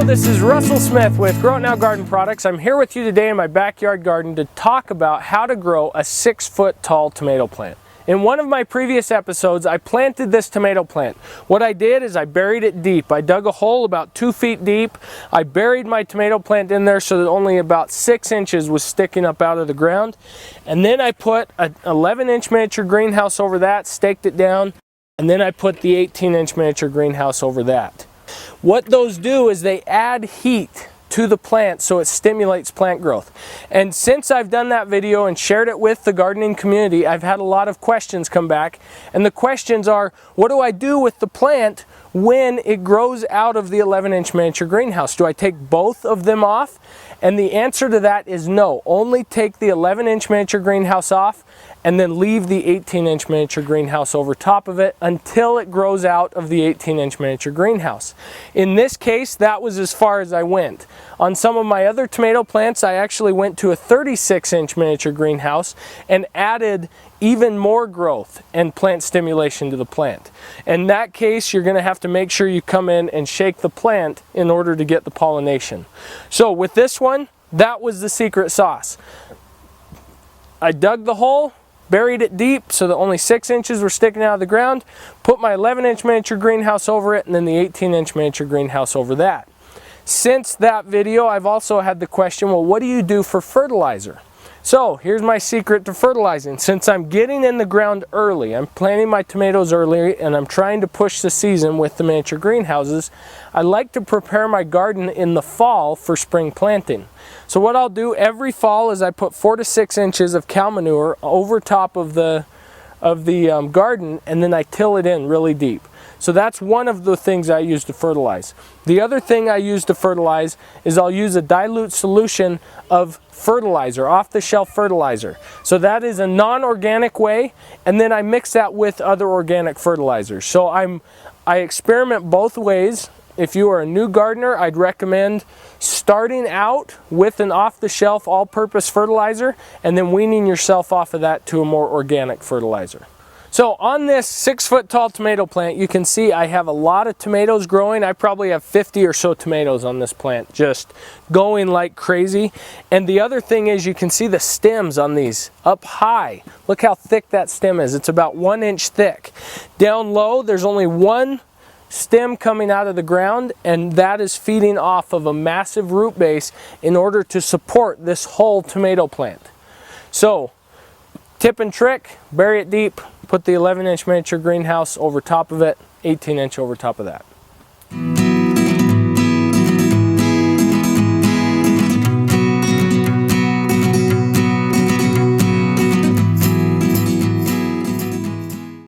this is Russell Smith with Grow It Now Garden Products. I'm here with you today in my backyard garden to talk about how to grow a 6-foot tall tomato plant. In one of my previous episodes, I planted this tomato plant. What I did is I buried it deep. I dug a hole about 2 feet deep. I buried my tomato plant in there so that only about 6 inches was sticking up out of the ground. And then I put an 11-inch miniature greenhouse over that, staked it down, and then I put the 18-inch miniature greenhouse over that. What those do is they add heat to the plant so it stimulates plant growth. And since I've done that video and shared it with the gardening community, I've had a lot of questions come back. And the questions are, what do I do with the plant when it grows out of the 11-inch miniature greenhouse? Do I take both of them off? And the answer to that is no. Only take the 11-inch miniature greenhouse off and then leave the 18-inch miniature greenhouse over top of it until it grows out of the 18-inch miniature greenhouse. In this case, that was as far as I went. On some of my other tomato plants, I actually went to a 36-inch miniature greenhouse and added even more growth and plant stimulation to the plant. In that case, you're going to have to make sure you come in and shake the plant in order to get the pollination. So with this one, that was the secret sauce. I dug the hole, buried it deep so that only 6 inches were sticking out of the ground, put my 11-inch miniature greenhouse over it, and then the 18-inch miniature greenhouse over that. Since that video, I've also had the question, well, what do you do for fertilizer? So here's my secret to fertilizing. Since I'm getting in the ground early, I'm planting my tomatoes early, and I'm trying to push the season with the miniature greenhouses, I like to prepare my garden in the fall for spring planting. So what I'll do every fall is I put 4 to 6 inches of cow manure over top of the garden, and then I till it in really deep. So that's one of the things I use to fertilize. The other thing I use to fertilize is I'll use a dilute solution of fertilizer, off-the-shelf fertilizer. So that is a non-organic way, and then I mix that with other organic fertilizers. So I experiment both ways. If you are a new gardener, I'd recommend starting out with an off-the-shelf all-purpose fertilizer and then weaning yourself off of that to a more organic fertilizer. So on this 6-foot tall tomato plant, you can see I have a lot of tomatoes growing. I probably have 50 or so tomatoes on this plant, just going like crazy. And the other thing is you can see the stems on these up high. Look how thick that stem is. It's about 1 inch thick. Down low, there's only one stem coming out of the ground, and that is feeding off of a massive root base in order to support this whole tomato plant. So, tip and trick, bury it deep, put the 11-inch miniature greenhouse over top of it, 18-inch over top of that.